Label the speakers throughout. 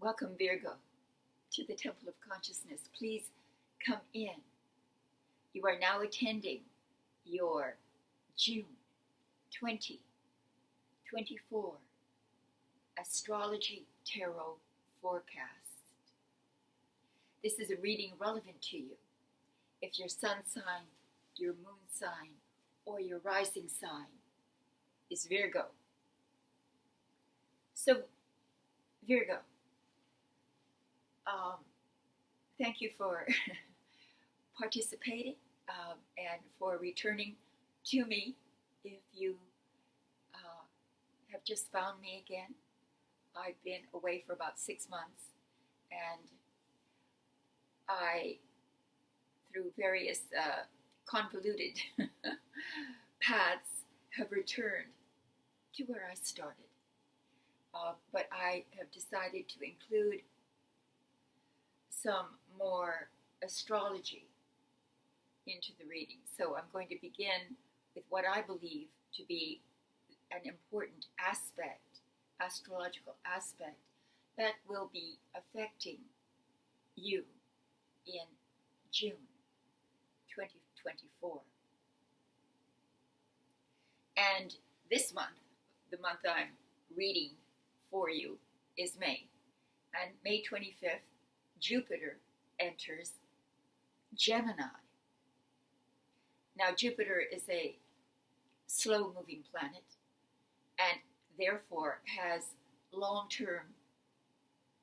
Speaker 1: Welcome, Virgo, to the Temple of Consciousness. Please come in. You are now attending your June 2024 Astrology Tarot Forecast. This is a reading relevant to you if your sun sign, your moon sign, or your rising sign is Virgo. So, Virgo, thank you for participating and for returning to me. If you have just found me again, I've been away for about 6 months, and I, through various convoluted paths, have returned to where I started. But I have decided to include some more astrology into the reading. So I'm going to begin with what I believe to be an important aspect, astrological aspect, that will be affecting you in June 2024. And this month, the month I'm reading for you, is May. And May 25th, Jupiter enters Gemini. Now, Jupiter is a slow-moving planet and therefore has long-term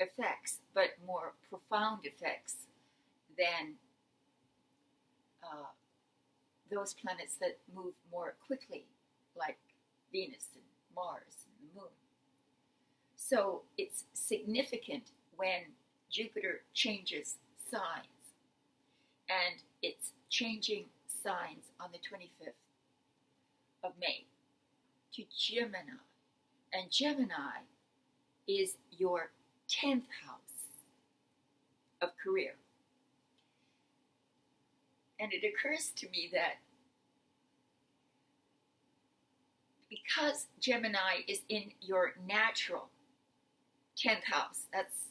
Speaker 1: effects, but more profound effects than those planets that move more quickly, like Venus and Mars and the Moon. So it's significant when Jupiter changes signs, and it's changing signs on the 25th of May to Gemini. And Gemini is your 10th house of career. And it occurs to me that because Gemini is in your natural 10th house, that's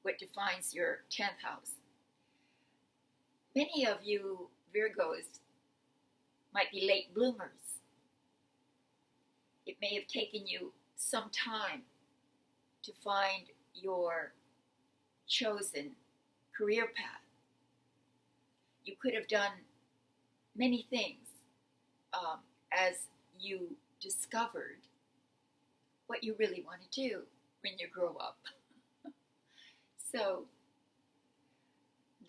Speaker 1: what defines your 10th house. Many of you Virgos might be late bloomers. It may have taken you some time to find your chosen career path. You could have done many things as you discovered what you really want to do when you grow up. So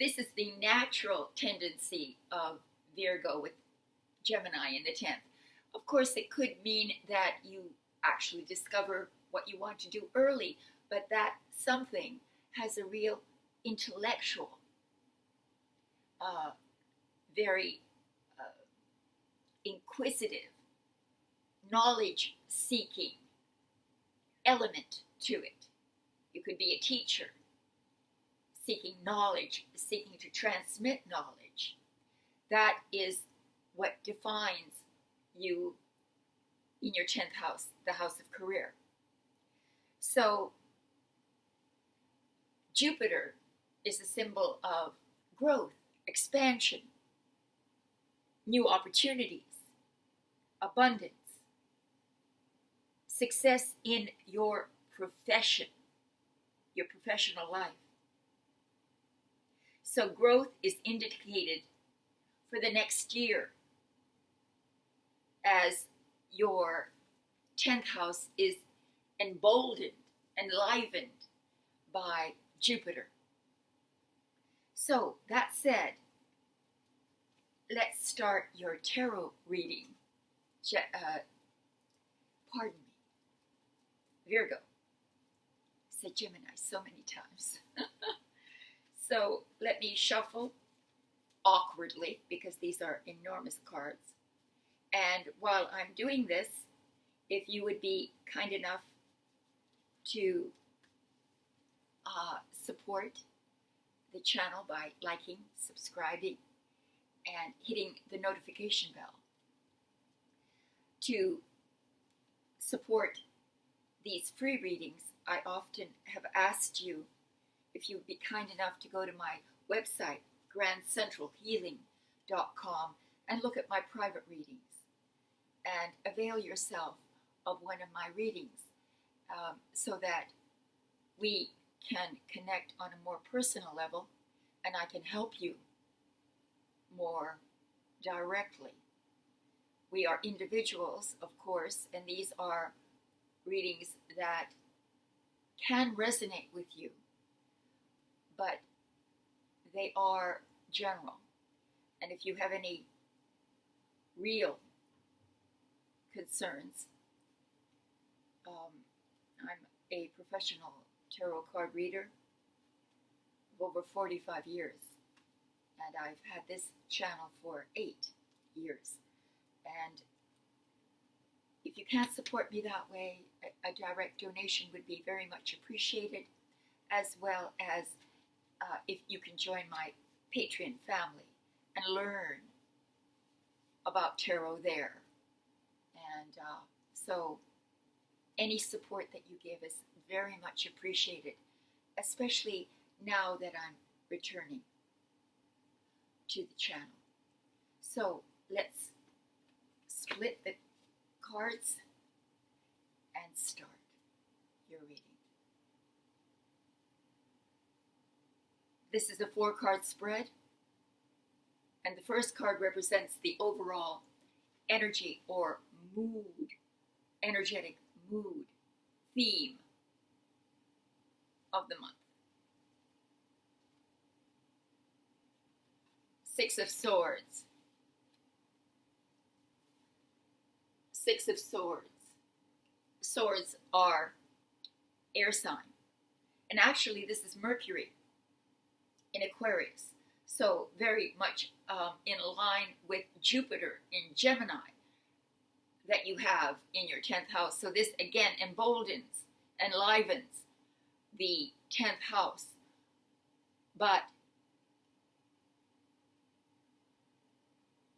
Speaker 1: this is the natural tendency of Virgo with Gemini in the 10th. Of course, it could mean that you actually discover what you want to do early, but that something has a real intellectual, very inquisitive, knowledge-seeking element to it. You could be a teacher, seeking knowledge, seeking to transmit knowledge. That is what defines you in your 10th house, the house of career. So Jupiter is a symbol of growth, expansion, new opportunities, abundance, success in your profession, your professional life. So growth is indicated for the next year as your 10th house is emboldened, enlivened by Jupiter. So that said, let's start your tarot reading. Pardon me, Virgo. I said Gemini so many times. So let me shuffle awkwardly, because these are enormous cards. And while I'm doing this, if you would be kind enough to support the channel by liking, subscribing, and hitting the notification bell to support these free readings, I often have asked you if you would be kind enough to go to my website, grandcentralhealing.com, and look at my private readings and avail yourself of one of my readings, so that we can connect on a more personal level and I can help you more directly. We are individuals, of course, and these are readings that can resonate with you, but they are general. And if you have any real concerns, I'm a professional tarot card reader of over 45 years, and I've had this channel for 8 years. And if you can't support me that way, a direct donation would be very much appreciated, as well as if you can join my Patreon family and learn about tarot there. And so any support that you give is very much appreciated, especially now that I'm returning to the channel. So let's split the cards and start your reading. This is a 4-card spread, and the first card represents the overall energy or mood, energetic mood, theme of the month. 6 of Swords. 6 of Swords. Swords are air sign. And actually this is Mercury in Aquarius. So very much in line with Jupiter in Gemini that you have in your 10th house. So this again emboldens, enlivens the 10th house. But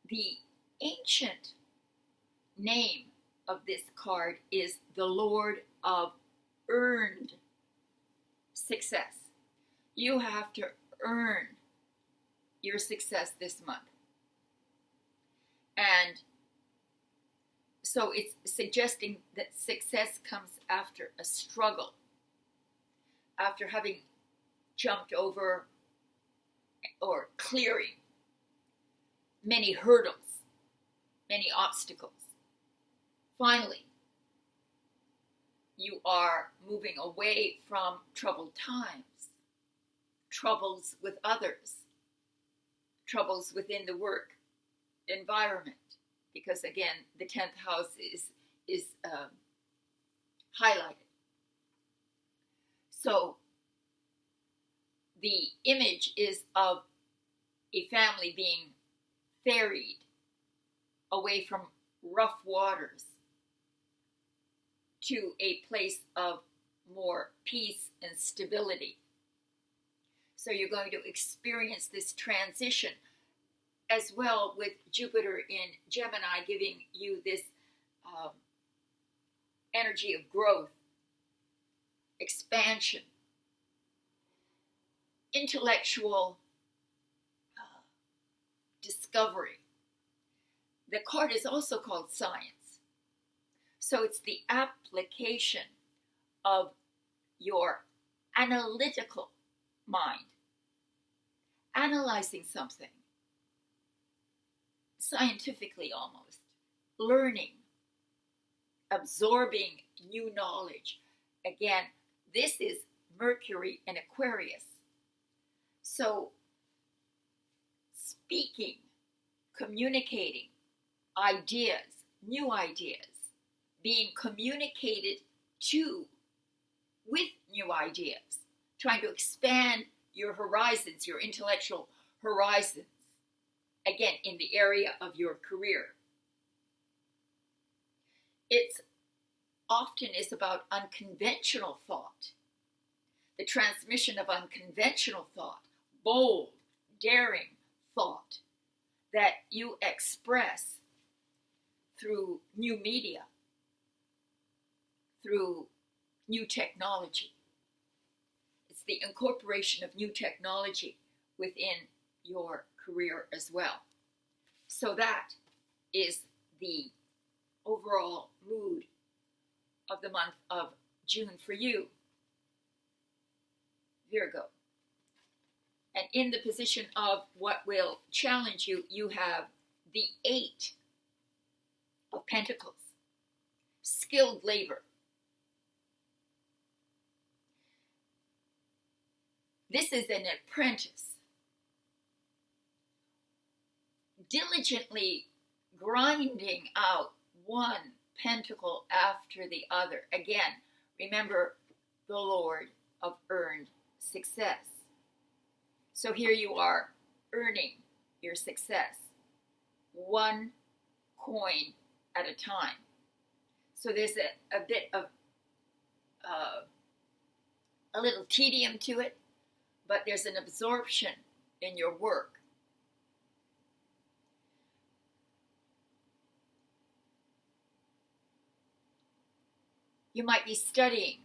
Speaker 1: the ancient name of this card is the Lord of Earned Success. You have to earn your success this month. And so it's suggesting that success comes after a struggle, after having jumped over or clearing many hurdles, many obstacles. Finally, you are moving away from troubled times, troubles with others, troubles within the work environment, because again, the 10th house is highlighted. So the image is of a family being ferried away from rough waters to a place of more peace and stability. So you're going to experience this transition, as well with Jupiter in Gemini giving you this energy of growth, expansion, intellectual discovery. The card is also called science. So it's the application of your analytical mind, analyzing something, scientifically almost, learning, absorbing new knowledge. Again, this is Mercury in Aquarius. So speaking, communicating ideas, new ideas, being communicated to with new ideas, trying to expand your horizons, your intellectual horizons, again, in the area of your career. It often is about unconventional thought, the transmission of unconventional thought, bold, daring thought that you express through new media, through new technology. It's the incorporation of new technology within your career as well. So that is the overall mood of the month of June for you, Virgo. And in the position of what will challenge you, you have the 8 of Pentacles, skilled labor. This is an apprentice, diligently grinding out one pentacle after the other. Again, remember the Lord of earned success. So here you are earning your success, one coin at a time. So there's a bit of a little tedium to it, but there's an absorption in your work. You might be studying.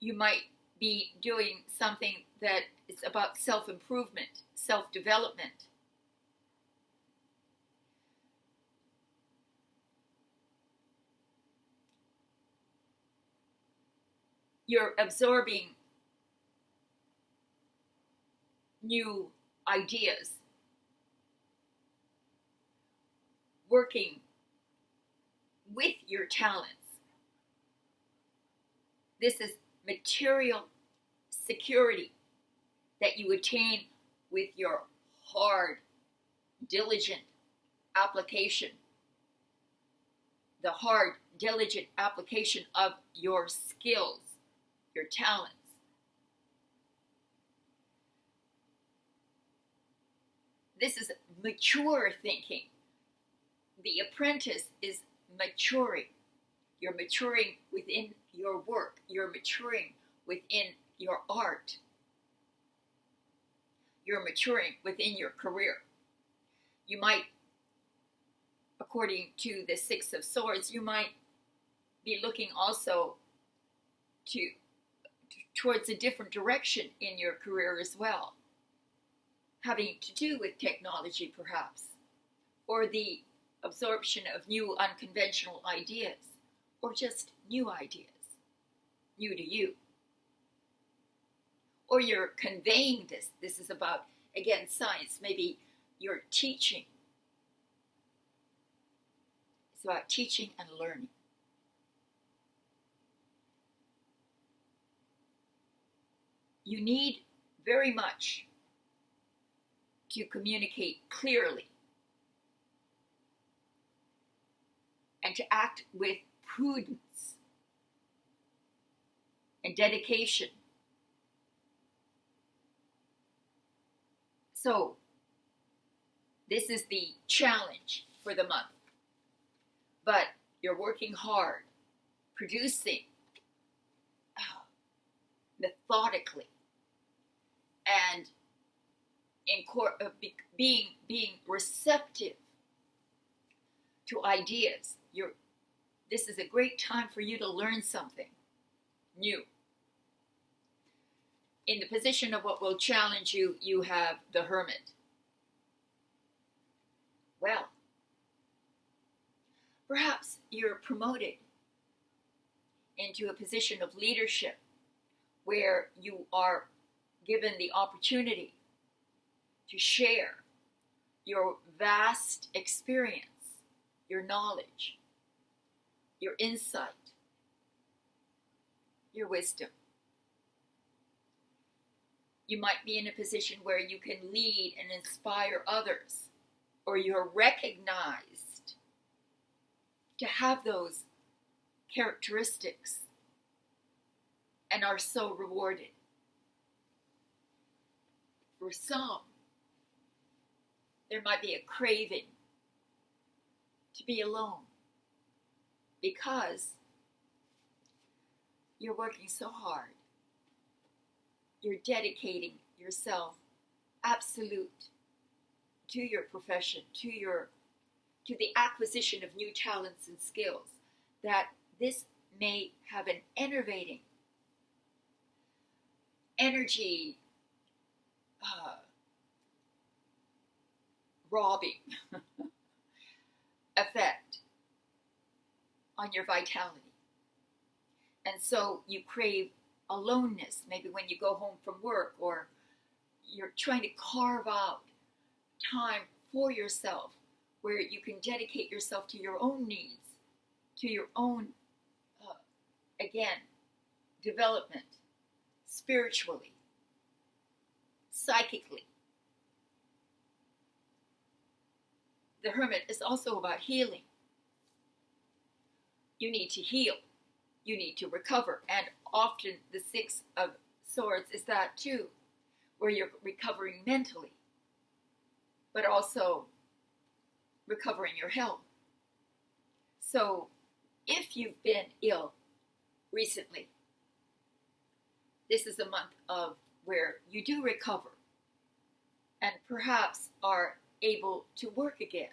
Speaker 1: You might be doing something that is about self-improvement, self-development. You're absorbing new ideas, working with your talents. This is material security that you attain with your hard, diligent application, the hard, diligent application of your skills, your talents. This is mature thinking. The apprentice is maturing. You're maturing within your work. You're maturing within your art. You're maturing within your career. You might, according to the 6 of Swords, you might be looking also towards a different direction in your career as well, having to do with technology perhaps, or the absorption of new unconventional ideas, or just new ideas, new to you. Or you're conveying this. This is about, again, science. Maybe you're teaching. It's about teaching and learning. You need very much to communicate clearly and to act with prudence and dedication. So, this is the challenge for the month. But you're working hard, producing methodically, and being receptive to ideas. This is a great time for you to learn something new. In the position of what will challenge you, you have the Hermit. Well, perhaps you're promoted into a position of leadership where you are given the opportunity to share your vast experience, your knowledge, your insight, your wisdom. You might be in a position where you can lead and inspire others, or you're recognized to have those characteristics and are so rewarded. For some, there might be a craving to be alone because you're working so hard. You're dedicating yourself absolute to your profession, to the acquisition of new talents and skills, that this may have an enervating energy robbing effect on your vitality. And so you crave aloneness, maybe when you go home from work, or you're trying to carve out time for yourself where you can dedicate yourself to your own needs, to your own, again, development, spiritually, psychically. The Hermit is also about healing. You need to heal. You need to recover. And often the Six of Swords is that too, where you're recovering mentally, but also recovering your health. So if you've been ill recently, this is a month of where you do recover and perhaps are able to work again,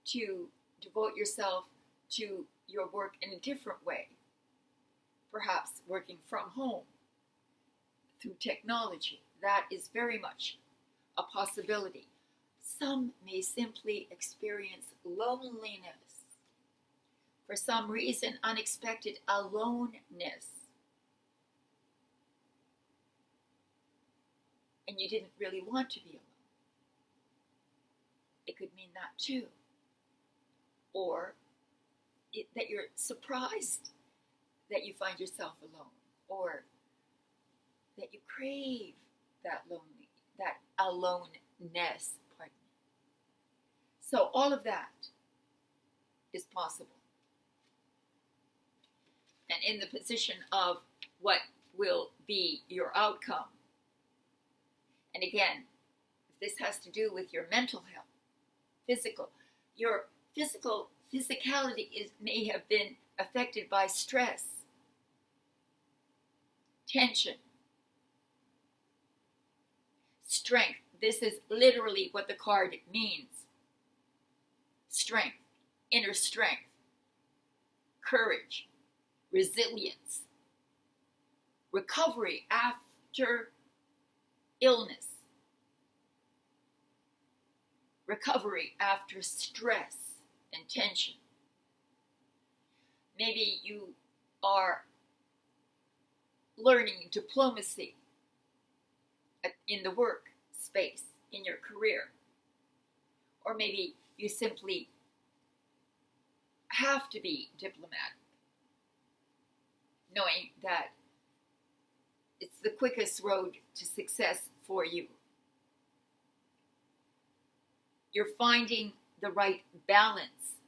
Speaker 1: to devote yourself to your work in a different way, perhaps working from home through technology. That is very much a possibility. Some may simply experience loneliness. For some reason, unexpected aloneness. And you didn't really want to be alone. It could mean that too. Or that you're surprised that you find yourself alone. Or that you crave that aloneness. Pardon me. So all of that is possible. And in the position of what will be your outcome. And again, this has to do with your mental health, your physicality may have been affected by stress, tension, strength. This is literally what the card means. Strength, inner strength, courage, resilience, recovery after illness, recovery after stress and tension. Maybe you are learning diplomacy in the work space, in your career. Or maybe you simply have to be diplomatic, knowing that it's the quickest road to success for you. You're finding the right balance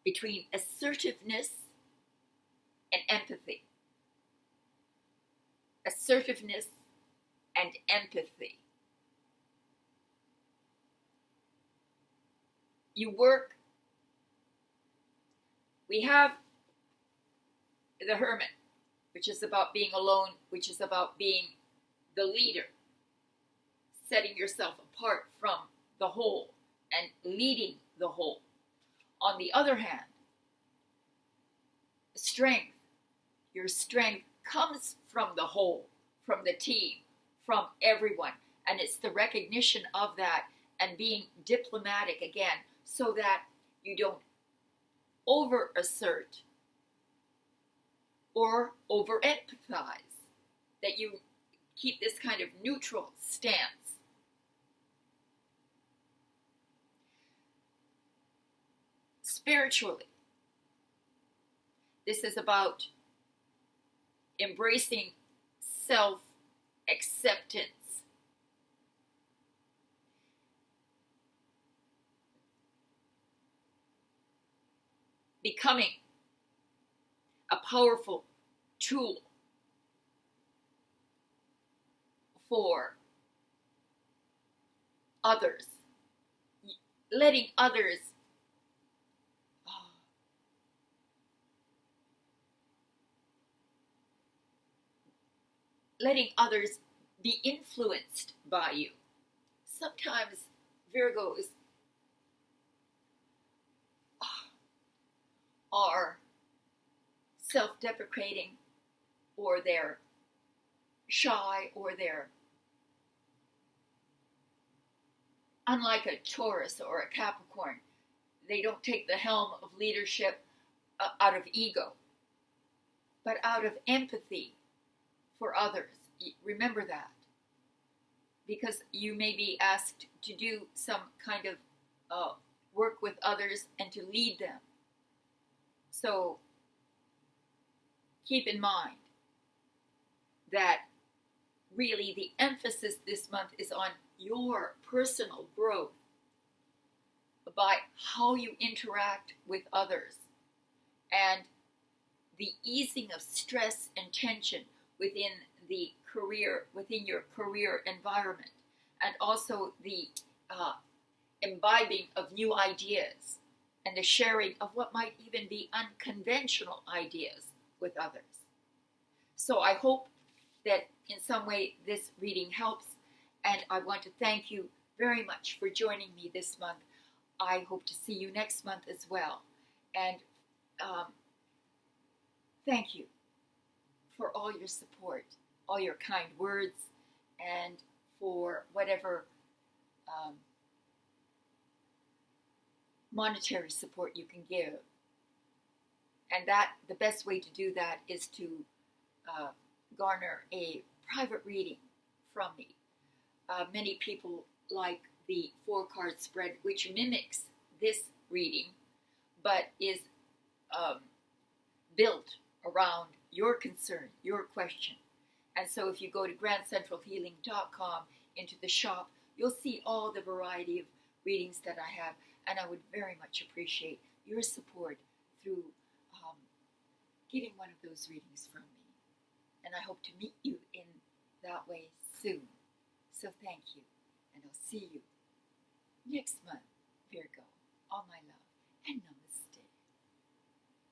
Speaker 1: between assertiveness and empathy. Assertiveness and empathy. You work. We have the Hermit, which is about being alone, which is about being the leader, setting yourself apart from the whole and leading the whole. On the other hand, strength, your strength comes from the whole, from the team, from everyone. And it's the recognition of that and being diplomatic again, so that you don't over-assert or over-empathize, that you keep this kind of neutral stance. Spiritually, this is about embracing self-acceptance. Becoming a powerful tool for others, letting others be influenced by you. Sometimes Virgos are self-deprecating, or they're shy, or they're unlike a Taurus or a Capricorn. They don't take the helm of leadership out of ego, but out of empathy for others. Remember that, because you may be asked to do some kind of work with others and to lead them. So keep in mind that really the emphasis this month is on your personal growth by how you interact with others, and the easing of stress and tension within your career environment, and also the imbibing of new ideas and the sharing of what might even be unconventional ideas with others. So I hope that in some way this reading helps, and I want to thank you very much for joining me this month. I hope to see you next month as well, and thank you for all your support, all your kind words, and for whatever monetary support you can give. And that the best way to do that is to garner a private reading from me. Many people like the 4-card spread, which mimics this reading, but is built around your concern, your question. And so if you go to grandcentralhealing.com into the shop, you'll see all the variety of readings that I have, and I would very much appreciate your support through getting one of those readings from me. And I hope to meet you in that way soon. So thank you, and I'll see you next month, Virgo. All my love and